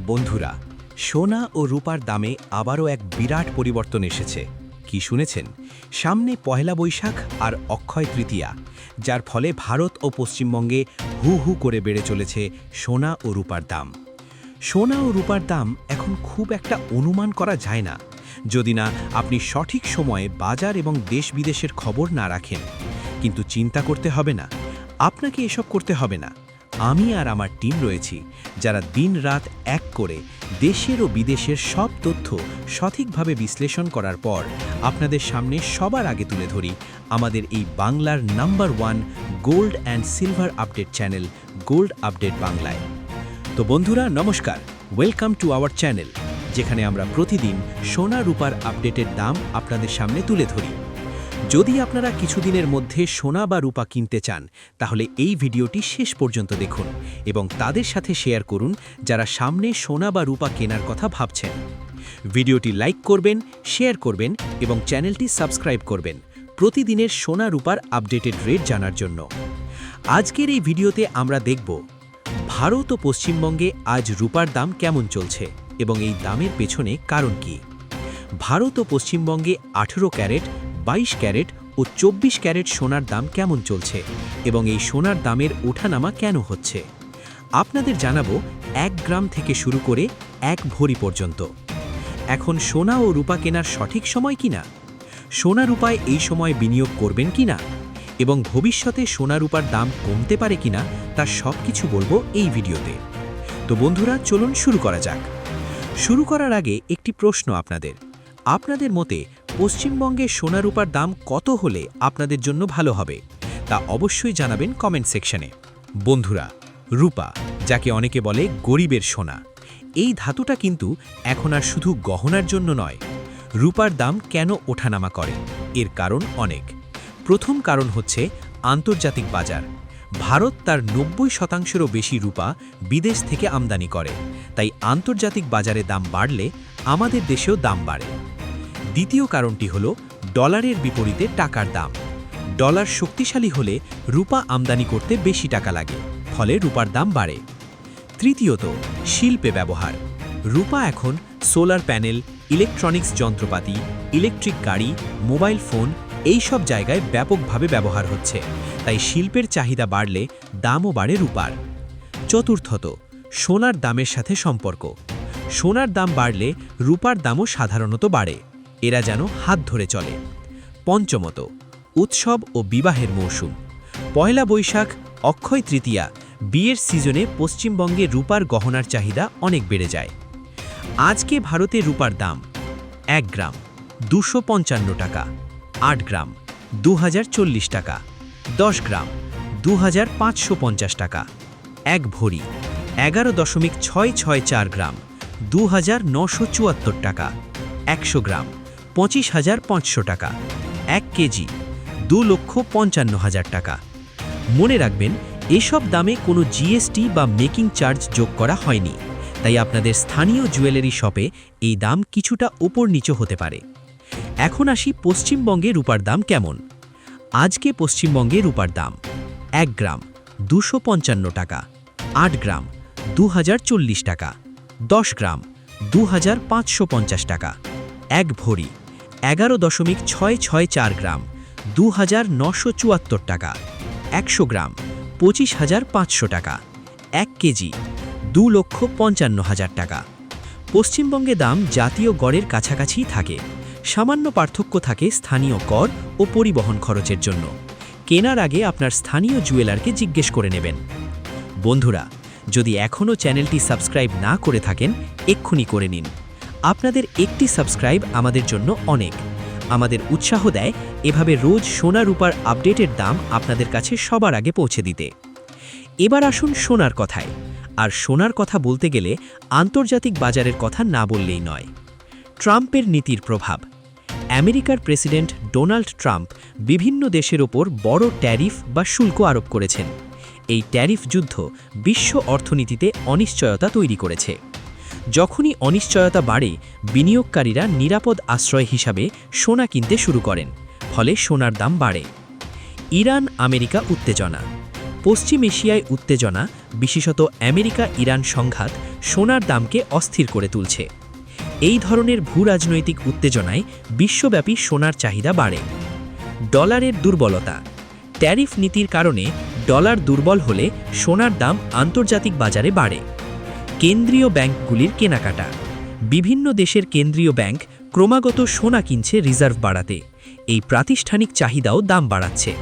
বন্ধুরা, সোনা ও রূপার দামে আবারও এক বিরাট পরিবর্তন এসেছে। কি শুনেছেন? সামনে পহেলা বৈশাখ আর অক্ষয় তৃতীয়া, যার ফলে ভারত ও পশ্চিমবঙ্গে হু হু করে বেড়ে চলেছে সোনা ও রূপার দাম। সোনা ও রূপার দাম এখন খুব একটা অনুমান করা যায় না, যদি না আপনি সঠিক সময়ে বাজার এবং দেশ বিদেশের খবর না রাখেন। কিন্তু চিন্তা করতে হবে না, আপনাকে এসব করতে হবে না। আমি আর আমার টিম রয়েছি, যারা দিন-রাত এক করে দেশের ও বিদেশের সব তথ্য সঠিকভাবে বিশ্লেষণ করার পর আপনাদের সামনে সবার আগে তুলে ধরি আমাদের এই বাংলার number 1 gold and silver update channel gold update বাংলায়। তো বন্ধুরা নমস্কার, ওয়েলকাম টু আওয়ার চ্যানেল, যেখানে আমরা প্রতিদিন সোনা রূপার আপডেটের দাম আপনাদের সামনে তুলে ধরি। যদি আপনারা কিছুদিনের মধ্যে সোনা বা রূপা কিনতে চান, তাহলে এই ভিডিওটি শেষ পর্যন্ত দেখুন এবং তাদের সাথে শেয়ার করুন যারা সামনে সোনা বা রূপা কেনার কথা ভাবছেন। ভিডিওটি লাইক করবেন, শেয়ার করবেন এবং চ্যানেলটি সাবস্ক্রাইব করবেন প্রতিদিনের সোনা রূপার আপডেটেড রেট জানার জন্য। আজকের এই ভিডিওতে আমরা দেখব ভারত ও পশ্চিমবঙ্গে আজ রূপার দাম কেমন চলছে এবং এই দামের পেছনে কারণ কি। ভারত ও পশ্চিমবঙ্গে 18 ক্যারেট, 22 ক্যারেট ও 24 ক্যারেট সোনার দাম কেমন চলছে এবং এই সোনার দামের ওঠানামা কেন হচ্ছে। আপনাদের জানাবো 1 গ্রাম থেকে শুরু করে 1 ভরি পর্যন্ত। এখন সোনা ও রূপা কেনার সঠিক সময় কিনা, সোনা রূপায় এই সময় বিনিয়োগ করবেন কিনা এবং ভবিষ্যতে সোনা রূপার দাম কমতে পারে কিনা, তার সব কিছু বলবো এই ভিডিওতে। তো বন্ধুরা চলুন শুরু করা যাক। শুরু করার আগে একটি প্রশ্ন আপনাদের মতে পশ্চিমবঙ্গে সোনা রূপার দাম কত হলে আপনাদের জন্য ভালো হবে, তা অবশ্যই জানাবেন কমেন্ট সেকশনে। বন্ধুরা, রূপা, যাকে অনেকে বলে গরিবের সোনা, এই ধাতুটা কিন্তু এখন আর শুধু গহনার জন্য নয়। রূপার দাম কেন ওঠানামা করে, এর কারণ অনেক। প্রথম কারণ হচ্ছে আন্তর্জাতিক বাজার। ভারত তার 90%-এরও বেশি রূপা বিদেশ থেকে আমদানি করে, তাই আন্তর্জাতিক বাজারে দাম বাড়লে আমাদের দেশেও দাম বাড়ে। দ্বিতীয় কারণটি হল ডলারের বিপরীতে টাকার দাম। ডলার শক্তিশালী হলে রূপা আমদানি করতে বেশি টাকা লাগে, ফলে রূপার দাম বাড়ে। তৃতীয়ত, শিল্পে ব্যবহার। রূপা এখন সোলার প্যানেল, ইলেকট্রনিক্স যন্ত্রপাতি, ইলেকট্রিক গাড়ি, মোবাইল ফোন এই সব জায়গায় ব্যাপকভাবে ব্যবহার হচ্ছে, তাই শিল্পের চাহিদা বাড়লে দামও বাড়ে রূপার। চতুর্থত, সোনার দামের সাথে সম্পর্ক। সোনার দাম বাড়লে রূপার দামও সাধারণত বাড়ে, এরা যেন হাত ধরে চলে। পঞ্চমত, উৎসব ও বিবাহের মৌসুম। পয়লা বৈশাখ, অক্ষয় তৃতীয়া, বিয়ের সিজনে পশ্চিমবঙ্গে রূপার গহনার চাহিদা অনেক বেড়ে যায়। আজকে ভারতে রূপার দাম 1 গ্রাম 255 টাকা, 8 গ্রাম 2040 টাকা, 10 গ্রাম 2550 টাকা, 1 ভরি 11.664 গ্রাম 2974 টাকা, 100 গ্রাম 25,500 টাকা, 1 কেজি 2,55,000 টাকা। মনে রাখবেন, এসব দামে কোনো জিএসটি বা মেকিং চার্জ যোগ করা হয়নি, তাই আপনাদের স্থানীয় জুয়েলারি শপে এই দাম কিছুটা ওপর নিচে হতে পারে। এখন আসি পশ্চিমবঙ্গে রূপার দাম কেমন। আজকে পশ্চিমবঙ্গে রূপার দাম 1 গ্রাম 255 টাকা, 8 গ্রাম 2040 টাকা, 10 গ্রাম 2550 টাকা, 1 ভরি 11.664 গ্রাম 2974 টাকা, 100 গ্রাম 25,500 টাকা, 1 কেজি 2,55,000 টাকা। পশ্চিমবঙ্গে দাম জাতীয় গড়ের কাছাকাছি থাকে, সামান্য পার্থক্য থাকে স্থানীয় কর ও পরিবহন খরচের জন্য। কেনার আগে আপনার স্থানীয় জুয়েলারকে জিজ্ঞেস করে নেবেন। বন্ধুরা, যদি এখনও চ্যানেলটি সাবস্ক্রাইব না করে থাকেন, এক্ষুনি করে নিন। আপনাদের একটি সাবস্ক্রাইব আমাদের জন্য অনেক, আমাদের উৎসাহ দেয় এভাবে রোজ সোনা রূপার আপডেটের দাম আপনাদের কাছে সবার আগে পৌঁছে দিতে। এবার আসুন সোনার কথায়। আর সোনার কথা বলতে গেলে আন্তর্জাতিক বাজারের কথা না বললেই নয়। ট্রাম্পের নীতির প্রভাব। আমেরিকার প্রেসিডেন্ট ডোনাল্ড ট্রাম্প বিভিন্ন দেশের ওপর বড় ট্যারিফ বা শুল্ক আরোপ করেছেন। এই ট্যারিফ যুদ্ধ বিশ্ব অর্থনীতিতে অনিশ্চয়তা তৈরি করেছে। যখনই অনিশ্চয়তা বাড়ে, বিনিয়োগকারীরা নিরাপদ আশ্রয় হিসাবে সোনা কিনতে শুরু করেন, ফলে সোনার দাম বাড়ে। ইরান আমেরিকা উত্তেজনা। পশ্চিম এশিয়ায় উত্তেজনা, বিশেষত আমেরিকা ইরান সংঘাত সোনার দামকে অস্থির করে তুলছে। এই ধরনের ভূরাজনৈতিক উত্তেজনায় বিশ্বব্যাপী সোনার চাহিদা বাড়ে। ডলারের দুর্বলতা। ট্যারিফ নীতির কারণে ডলার দুর্বল হলে সোনার দাম আন্তর্জাতিক বাজারে বাড়ে। কেন্দ্রীয় ব্যাংকগুলির কেনাকাটা। বিভিন্ন দেশের কেন্দ্রীয় ব্যাংক ক্রমাগত সোনা কিনছে রিজার্ভ বাড়াতে। এই প্রাতিষ্ঠানিক চাহিদাও দাম বাড়াচ্ছে।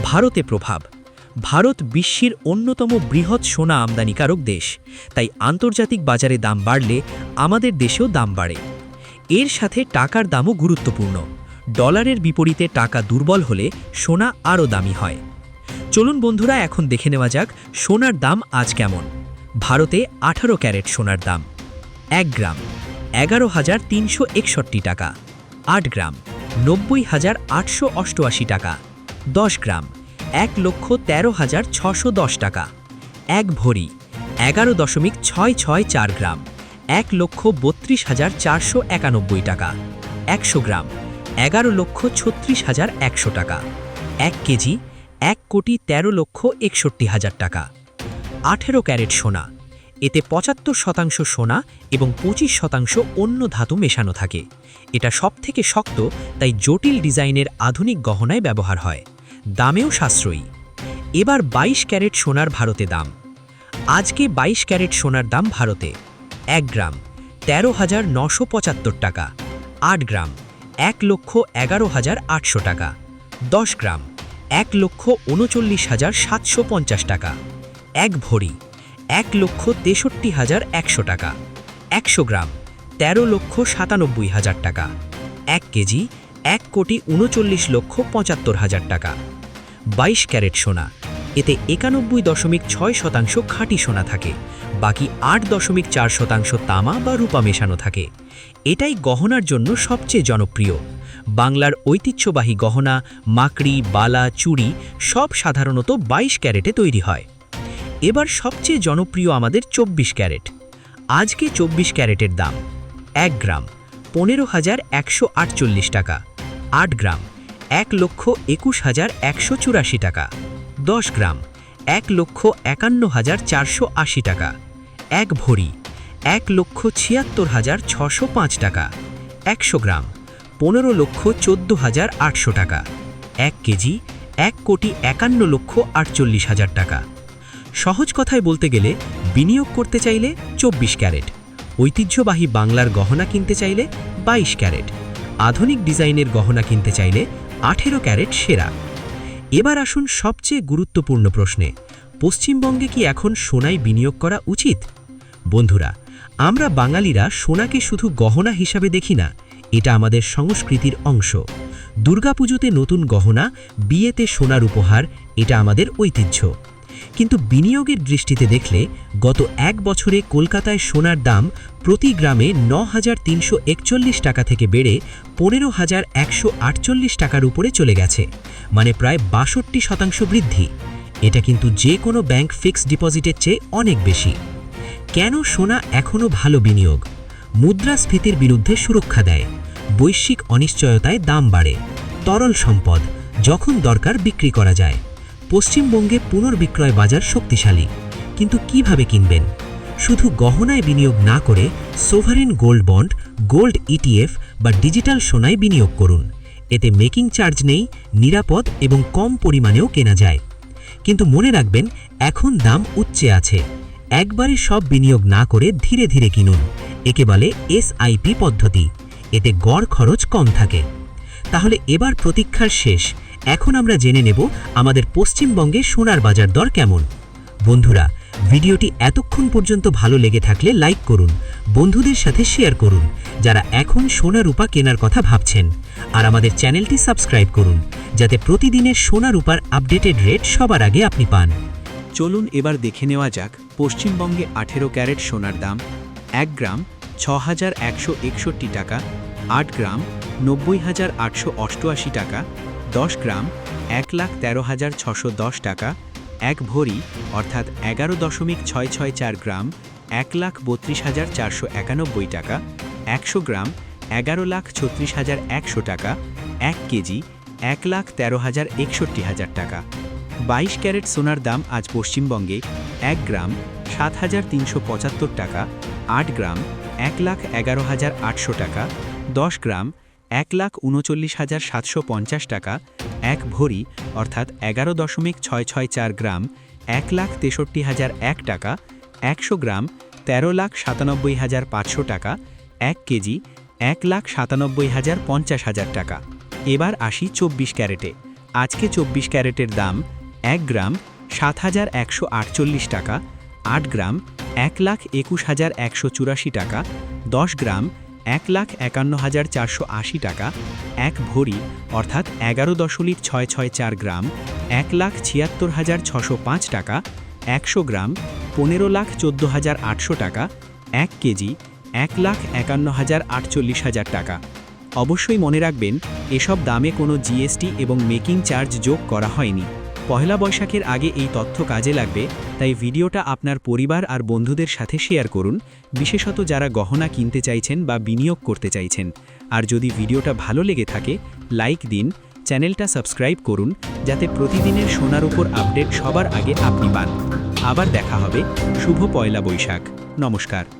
ভারতে প্রভাব। ভারত বিশ্বের অন্যতম বৃহৎ সোনা আমদানিকারক দেশ, তাই আন্তর্জাতিক বাজারে দাম বাড়লে আমাদের দেশেও দাম বাড়ে। এর সাথে টাকার দামও গুরুত্বপূর্ণ। ডলারের বিপরীতে টাকা দুর্বল হলে সোনা আরও দামি হয়। চলুন বন্ধুরা, এখন দেখে নেওয়া যাক সোনার দাম আজ কেমন। ভারতে 18 ক্যারেট সোনার দাম 1 গ্রাম 11,361 টাকা, 8 গ্রাম 90,888 টাকা, 10 গ্রাম 1,13,610 টাকা, 1 ভরি 11.664 গ্রাম 1,32,491 টাকা, 100 গ্রাম 11,36,100 টাকা, 1 কেজি 1,13,61,000 টাকা। 18 ক্যারেট সোনা, এতে 75% সোনা এবং 25% অন্য ধাতু মেশানো থাকে। এটা সবথেকে শক্ত, তাই জটিল ডিজাইনের আধুনিক গহনায় ব্যবহার হয়। দামেও সাশ্রয়ী। এবার 22 ক্যারেট সোনার ভারতে দাম। আজকে 22 ক্যারেট সোনার দাম ভারতে 1 গ্রাম 13,975 টাকা, 8 গ্রাম 1,11,800 টাকা, 10 গ্রাম 1,39,750 টাকা, 1 ভরি 1,63,100 টাকা, 100 গ্রাম 13,97,000 টাকা, 1 কেজি 1,39,75,000 টাকা। 22 ক্যারেট সোনা, এতে 91.6% খাঁটি সোনা থাকে, বাকি 8.4% তামা বা রূপা মেশানো থাকে। এটাই গহনার জন্য সবচেয়ে জনপ্রিয়। বাংলার ঐতিহ্যবাহী গহনা, মাকড়ি, বালা, চুড়ি সব সাধারণত 22 ক্যারেটে তৈরি হয়। এবার সবচেয়ে জনপ্রিয় আমাদের 24 ক্যারেট। আজকে 24 ক্যারেটের দাম 1 গ্রাম 15,148 টাকা, 8 গ্রাম 1,21,184 টাকা, 10 গ্রাম 1,51,480 টাকা, 1 ভরি 1,76,605 টাকা, 100 গ্রাম 15,14,800 টাকা, 1 কেজি 1,51,48,000 টাকা। সহজ কথায় বলতে গেলে, বিনিয়োগ করতে চাইলে 24 ক্যারেট, ঐতিহ্যবাহী বাংলার গহনা কিনতে চাইলে 22 ক্যারেট, আধুনিক ডিজাইনের গহনা কিনতে চাইলে 18 ক্যারেট সেরা। এবার আসুন সবচেয়ে গুরুত্বপূর্ণ প্রশ্নে, পশ্চিমবঙ্গে কি এখন সোনায় বিনিয়োগ করা উচিত? বন্ধুরা, আমরা বাঙালিরা সোনাকে শুধু গহনা হিসাবে দেখি না, এটা আমাদের সংস্কৃতির অংশ। দুর্গাপুজোতে নতুন গহনা, বিয়েতে সোনার উপহার, এটা আমাদের ঐতিহ্য। কিন্তু বিনিয়োগের দৃষ্টিতে দেখলে গত 1 বছরে কলকাতায় সোনার দাম প্রতি গ্রামে 9,341 টাকা থেকে বেড়ে 15,148 টাকার উপরে চলে গেছে, মানে প্রায় 62% বৃদ্ধি। এটা কিন্তু যে কোনো ব্যাংক ফিক্সড ডিপোজিটের চেয়ে অনেক বেশি। কেন সোনা এখনও ভালো বিনিয়োগ? মুদ্রাস্ফীতির বিরুদ্ধে সুরক্ষা দেয়, বৈশ্বিক অনিশ্চয়তায় দাম বাড়ে, তরল সম্পদ, যখন দরকার বিক্রি করা যায়। পশ্চিমবঙ্গে পুনর্বিক্রয় বাজার শক্তিশালী। কিন্তু কিভাবে কিনবেন? শুধু গহনায় বিনিয়োগ না করে sovereign gold bond, gold ETF বা ডিজিটাল সোনায় বিনিয়োগ করুন। এতে মেকিং চার্জ নেই, নিরাপদ এবং কম পরিমাণেও কেনা যায়। কিন্তু মনে রাখবেন, এখন দাম উচ্চে আছে। একবারে সব বিনিয়োগ না করে ধীরে ধীরে কিনুন। একে বলে এসআইপি পদ্ধতি। এতে গড় খরচ কম থাকে। তাহলে এবার প্রতীক্ষার শেষ। এখন আমরা জেনে নেব আমাদের পশ্চিমবঙ্গে সোনার বাজার দর কেমন। বন্ধুরা, ভিডিওটি এতক্ষণ পর্যন্ত ভালো লেগে থাকলে লাইক করুন, বন্ধুদের সাথে শেয়ার করুন যারা এখন সোনা রূপা কেনার কথা ভাবছেন, আর আমাদের চ্যানেলটি সাবস্ক্রাইব করুন যাতে প্রতিদিনের সোনা রূপার আপডেটেড রেট সবার আগে আপনি পান। চলুন এবার দেখে নেওয়া যাক পশ্চিমবঙ্গে 18 ক্যারেট সোনার দাম। 1 গ্রাম 6,161 টাকা, 8 গ্রাম 90,888 টাকা, 10 গ্রাম 1,13,610 টাকা, 1 ভরি অর্থাৎ 11.664 গ্রাম 1,32,491 টাকা, 100 গ্রাম 11,36,100 টাকা, 1 কেজি 1,13,61,000 টাকা। 22 ক্যারেট সোনার দাম আজ পশ্চিমবঙ্গে 1 গ্রাম 7,375 টাকা, 8 গ্রাম 1,11,800 টাকা, 10 গ্রাম 1,39,750 টাকা, 1 ভরি অর্থাৎ 11.664 গ্রাম 1,63,001 টাকা, 100 গ্রাম 13,97,500 টাকা, 1 কেজি 1,97,50,000 টাকা। এবার আসি 24 ক্যারেটে। আজকে 24 ক্যারেটের দাম 1 গ্রাম 7,148 টাকা, 8 গ্রাম 1,21,184 টাকা, 10 গ্রাম 1,51,480 টাকা, 1 ভরি অর্থাৎ 11.664 গ্রাম 1,76,605 টাকা, 100 গ্রাম 15,14,800 টাকা, 1 কেজি 1,51,48 টাকা। অবশ্যই মনে রাখবেন, এসব দামে কোনো জিএসটি এবং মেকিং চার্জ যোগ করা হয়নি। পহেলা বৈশাখের আগে এই তথ্য কাজে লাগবে, তাই ভিডিওটা আপনার পরিবার আর বন্ধুদের সাথে শেয়ার করুন, বিশেষত যারা গহনা কিনতে চাইছেন বা বিনিয়োগ করতে চাইছেন। আর যদি ভিডিওটা ভালো লেগে থাকে, লাইক দিন, চ্যানেলটা সাবস্ক্রাইব করুন, যাতে প্রতিদিনের সোনার উপর আপডেট সবার আগে আপনি পান। আবার দেখা হবে। শুভ পয়লা বৈশাখ। নমস্কার।